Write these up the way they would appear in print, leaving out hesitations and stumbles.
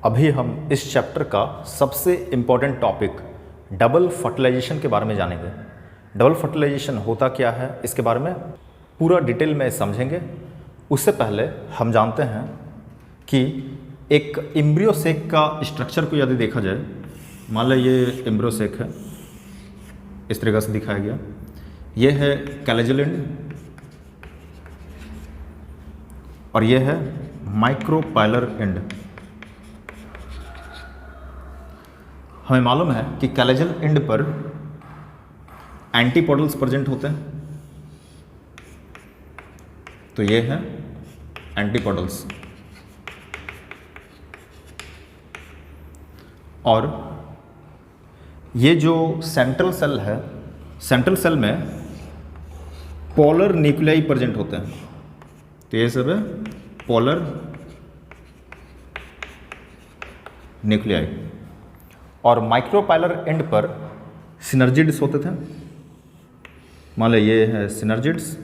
अभी हम इस चैप्टर का सबसे इम्पॉर्टेंट टॉपिक डबल फर्टिलाइजेशन के बारे में जानेंगे। डबल फर्टिलाइजेशन होता क्या है, इसके बारे में पूरा डिटेल में समझेंगे। उससे पहले हम जानते हैं कि एक एम्ब्रियो सेक का स्ट्रक्चर को यदि देखा जाए, मान लो ये एम्ब्रियो सेक है, इस तरीके से दिखाया गया। ये है कैलेजल एंड और ये है माइक्रोपाइलर एंड। हमें मालूम है कि कैलेजल एंड पर एंटीपोडल्स प्रेजेंट होते हैं, तो ये है एंटीपोडल्स। और ये जो सेंट्रल सेल है, सेंट्रल सेल में पोलर न्यूक्लियाई प्रेजेंट होते हैं, तो ये सब है पोलर न्यूक्लियाई। और माइक्रोपाइलर एंड पर सिनर्जिड्स होते थे। मान लो ये है सिनर्जिड्स,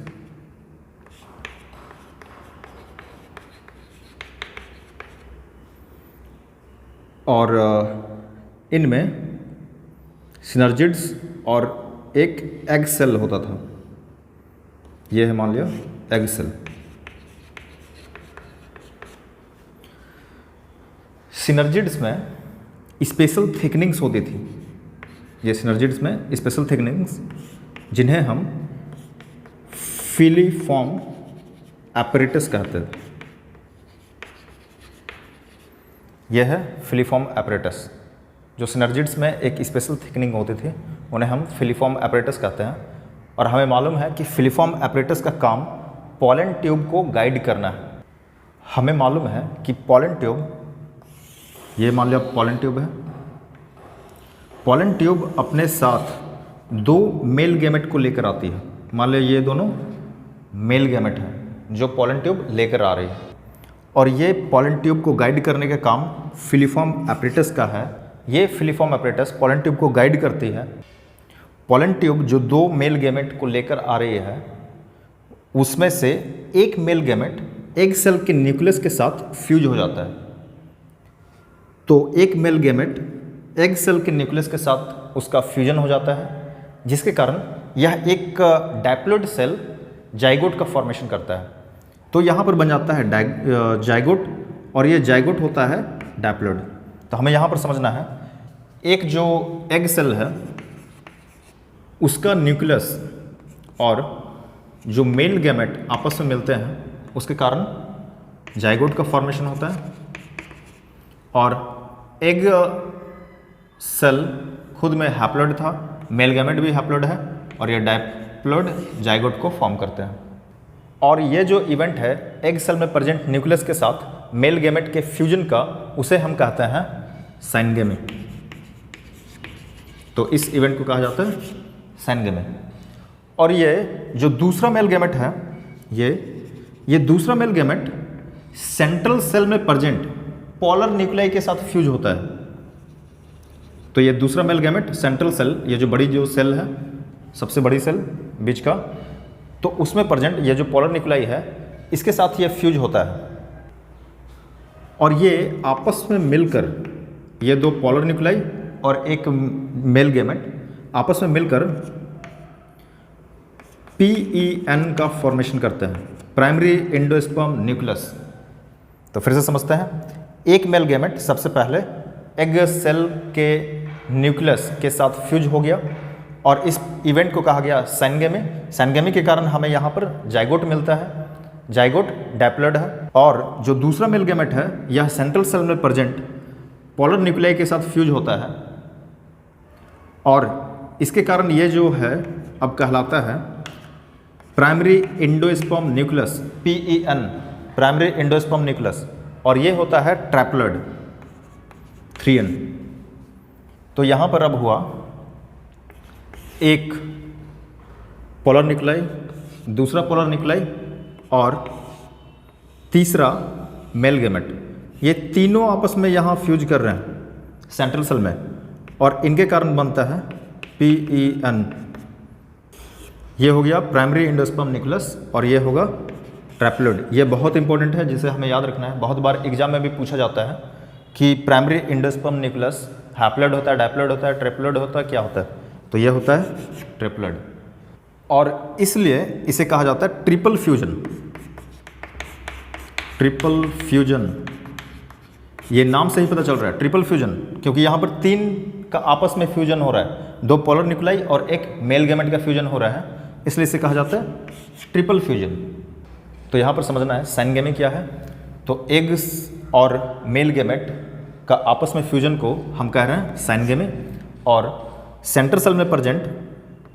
और इनमें सिनर्जिड्स और एक एग सेल होता था। ये है मान लिया एग सेल। सिनर्जिड्स में स्पेशल थिकनिंग्स होती थी। ये सिनर्जिड्स में स्पेशल थिकनिंग्स, जिन्हें हम फिलीफॉर्म एपरेटस कहते हैं। यह है फिलीफॉर्म एपरेटस। जो सिनर्जिड्स में एक स्पेशल थिकनिंग होती थी, उन्हें हम फिलीफॉर्म एपरेटस कहते हैं। और हमें मालूम है कि फिलीफॉर्म एपरेटस का काम पॉलन ट्यूब को गाइड करना है। हमें मालूम है कि पॉलन ट्यूब, ये मान लिया पॉलन ट्यूब है। पॉलन ट्यूब अपने साथ दो मेल गैमेट को लेकर आती है। मान लिया ये दोनों मेल गैमेट हैं जो पॉलन ट्यूब लेकर आ रही है, और ये पॉलन ट्यूब को गाइड करने का काम फिलीफॉर्म एपरेटस का है। ये फिलीफॉर्म एपरेटस पॉलन ट्यूब को गाइड करती है। पॉलन ट्यूब जो दो मेल गैमेट को लेकर आ रही है, उसमें से एक मेल गैमेट एग सेल के न्यूक्लियस के साथ फ्यूज हो जाता है। तो एक मेल गैमेट एग सेल के न्यूक्लियस के साथ उसका फ्यूजन हो जाता है, जिसके कारण यह एक डायप्लॉइड सेल जाइगोट का फॉर्मेशन करता है। तो यहाँ पर बन जाता है जाइगोट, और ये जाइगोट होता है डायप्लॉइड। तो हमें यहाँ पर समझना है, एक जो एग सेल है उसका न्यूक्लियस और जो मेल गैमेट आपस में मिलते हैं, उसके कारण जाइगोट का फॉर्मेशन होता है। और एग सेल खुद में हैप्लॉइड था, मेल गैमेट भी हैप्लॉइड है, और ये डायप्लॉइड जाइगोट को फॉर्म करते हैं। और ये जो इवेंट है एग सेल में प्रेजेंट न्यूक्लियस के साथ मेल गैमेट के फ्यूजन का, उसे हम कहते हैं साइनगेमी। तो इस इवेंट को कहा जाता है साइनगेमी। और ये जो दूसरा मेल गैमेट है, ये दूसरा मेल गैमेट सेंट्रल सेल में प्रेजेंट पोलर न्यूक्लियाई के साथ फ्यूज होता है। तो ये दूसरा मेल गैमेट सेंट्रल सेल, ये जो बड़ी जो सेल है, सबसे बड़ी सेल बीच का, तो उसमें प्रेजेंट ये जो पोलर न्यूक्लियाई है, इसके साथ ये फ्यूज होता है। और ये आपस में मिलकर, ये दो पोलर न्यूक्लियाई और एक मेल गैमेट आपस में मिलकर PEN का फॉर्मेशन करते हैं, प्राइमरी एंडोस्पर्म न्यूक्लियस। तो फिर से समझते हैं, एक मेल गैमेट सबसे पहले एग सेल के न्यूक्लियस के साथ फ्यूज हो गया, और इस इवेंट को कहा गया साइनगेमी। साइनगेमी के कारण हमें यहाँ पर जाइगोट मिलता है। जाइगोट डायप्लॉइड है। और जो दूसरा मेल गैमेट है, यह सेंट्रल सेल में प्रेजेंट पोलर न्यूक्लियाई के साथ फ्यूज होता है, और इसके कारण ये जो है अब कहलाता है primary endosperm nucleus, PEN, primary endosperm nucleus. और ये होता है ट्रैप्लॉइड 3N। तो यहाँ पर अब हुआ एक पोलर न्यूक्लियाई, दूसरा पोलर न्यूक्लियाई और तीसरा मेल गैमेट। ये तीनों आपस में यहाँ फ्यूज कर रहे हैं सेंट्रल सेल में, और इनके कारण बनता है PEN। ये हो गया प्राइमरी एंडोस्पर्म न्यूक्लियस, और ये होगा ट्रैप्लॉइड। ये बहुत इंपॉर्टेंट है, जिसे हमें याद रखना है। बहुत बार एग्जाम में भी पूछा जाता है कि प्राइमरी एंडोस्पर्म न्यूक्लियस हैप्लॉइड होता है, डायप्लॉइड होता है, ट्रिप्लॉइड होता है, क्या होता है? तो ये होता है ट्रिप्लॉइड, और इसलिए इसे कहा जाता है ट्रिपल फ्यूजन। ट्रिपल फ्यूजन, ये नाम से ही पता चल रहा है ट्रिपल फ्यूजन, क्योंकि यहाँ पर 3 का आपस में फ्यूजन हो रहा है, 2 पोलर न्यूक्लाई और एक मेल गैमेट का फ्यूजन हो रहा है, इसलिए इसे कहा जाता है ट्रिपल फ्यूजन। तो यहाँ पर समझना है साइनगेमी क्या है। तो एग्स और मेल गैमेट का आपस में फ्यूजन को हम कह रहे हैं साइनगेमी, और सेंट्रल सेल में प्रेजेंट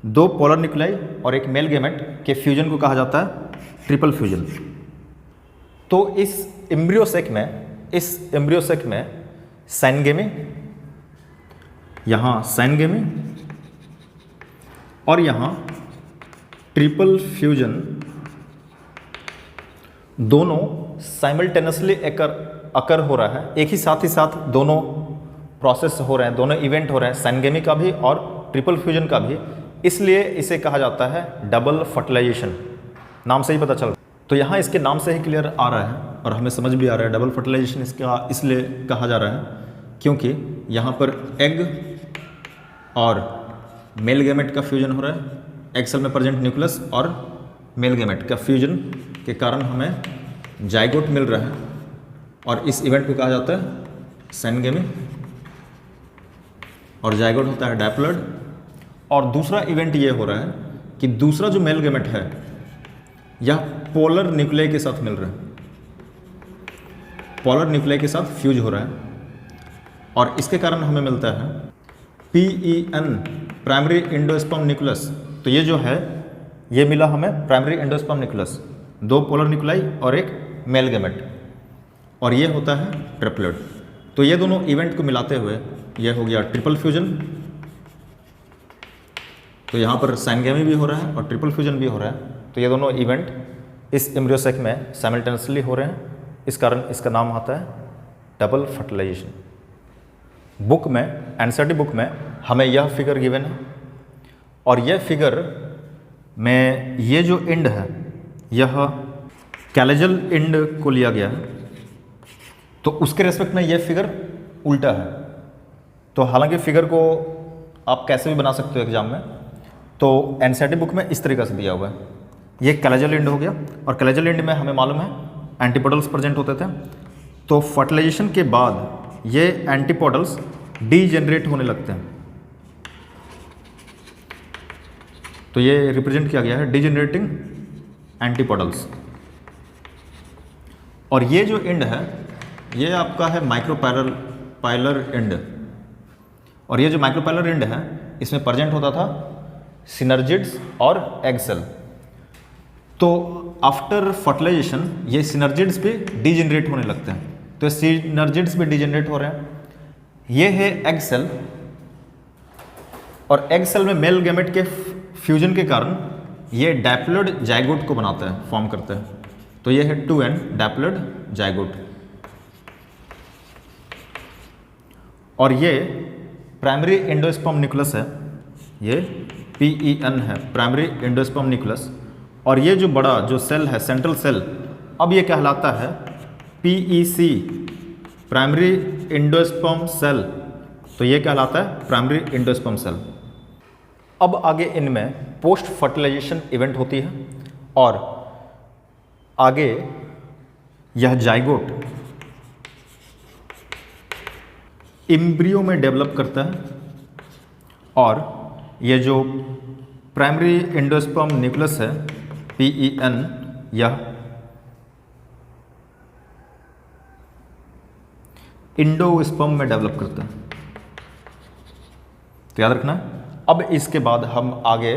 2 पोलर न्यूक्लाई और एक मेल गैमेट के फ्यूजन को कहा जाता है ट्रिपल फ्यूजन। तो इस एम्ब्रियोसेक में साइनगेमी, यहाँ साइनगेमी और यहाँ ट्रिपल फ्यूजन दोनों साइमल्टेनियसली अकर हो रहा है, एक ही साथ दोनों प्रोसेस हो रहे हैं, दोनों इवेंट हो रहे हैं, साइनगेमी का भी और ट्रिपल फ्यूजन का भी, इसलिए इसे कहा जाता है डबल फर्टिलाइजेशन। नाम से ही पता चल रहा है। तो यहाँ इसके नाम से ही क्लियर आ रहा है और हमें समझ भी आ रहा है डबल फर्टिलाइजेशन इसका इसलिए कहा जा रहा है क्योंकि यहाँ पर एग और मेल गैमेट का फ्यूजन हो रहा है, एग सेल में प्रेजेंट न्यूक्लियस और मेल गैमेट का फ्यूजन के कारण हमें जाइगोट मिल रहा है, और इस इवेंट को कहा जाता है साइनगेमी, और जाइगोट होता है डायप्लॉइड। और दूसरा इवेंट ये हो रहा है कि दूसरा जो मेल गैमेट है यह पोलर न्यूक्लियाई के साथ मिल रहा है, पोलर न्यूक्लियाई के साथ फ्यूज हो रहा है, और इसके कारण हमें मिलता है PEN, प्राइमरी एंडोस्पर्म न्यूक्लियस। तो ये जो है ये मिला हमें primary endosperm nucleus, 2 polar nuclei और एक मेल गैमेट, और ये होता है ट्रिप्लॉइड। तो ये दोनों इवेंट को मिलाते हुए ये हो गया ट्रिपल फ्यूजन। तो यहाँ पर साइनगेमी भी हो रहा है और ट्रिपल फ्यूजन भी हो रहा है, तो ये दोनों इवेंट इस एम्ब्रियोसेक में साइमल्टेनियसली हो रहे हैं, इस कारण इसका नाम आता है डबल फर्टिलाइजेशन। बुक में, एनसीईआरटी बुक में हमें यह फिगर गिवन है, और यह फिगर में ये जो एंड है यह कैलेजल एंड को लिया गया है, तो उसके रेस्पेक्ट में यह फिगर उल्टा है। तो हालांकि फिगर को आप कैसे भी बना सकते हो एग्जाम में, तो एनसीईआरटी बुक में इस तरीके से दिया हुआ है। ये कैलेजल एंड हो गया, और कैलेजल एंड में हमें मालूम है एंटीपोडल्स प्रेजेंट होते थे, तो फर्टिलाइजेशन के बाद ये एंटीपोडल्स डीजेनरेट होने लगते हैं, तो ये रिप्रेजेंट किया गया है डीजेनरेटिंग एंटीपोडल्स। और ये जो एंड है ये आपका है माइक्रोपाइलर एंड, और ये जो माइक्रोपाइलर एंड है इसमें प्रेजेंट होता था सिनर्जिड्स और एग सेल। तो आफ्टर फर्टिलाइजेशन ये सिनर्जिड्स भी डीजेनरेट होने लगते हैं, तो सिनर्जिड्स भी डीजेनरेट हो रहे हैं। ये है एग सेल, और एग सेल में मेल गैमेट के फ्यूजन के कारण ये डायप्लॉइड जाइगोट को बनाता है, फॉर्म करता है, तो ये है 2N डायप्लॉइड जाइगोट। और ये प्राइमरी एंडोस्पर्म न्यूक्लियस है, ये PEN है प्राइमरी एंडोस्पर्म न्यूक्लियस, और ये जो बड़ा जो सेल है सेंट्रल सेल, अब ये कहलाता है PEC प्राइमरी एंडोस्पर्म सेल, तो ये कहलाता है प्राइमरी एंडोस्पर्म सेल। अब आगे इनमें पोस्ट फर्टिलाइजेशन इवेंट होती है, और आगे यह जाइगोट एम्ब्रियो में डेवलप करता है, और ये जो प्राइमरी एंडोस्पर्म न्यूक्लियस है PEN, यह इंडोस्पर्म में डेवलप करता है, तो याद रखना। अब इसके बाद हम आगे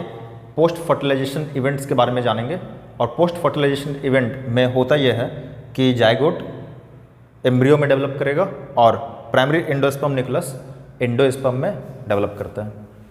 पोस्ट फर्टिलाइजेशन इवेंट्स के बारे में जानेंगे, और पोस्ट फर्टिलाइजेशन इवेंट में होता यह है कि जाइगोट एम्ब्रियो में डेवलप करेगा और प्राइमरी एंडोस्पर्म न्यूक्लियस एंडोस्पर्म में डेवलप करता है।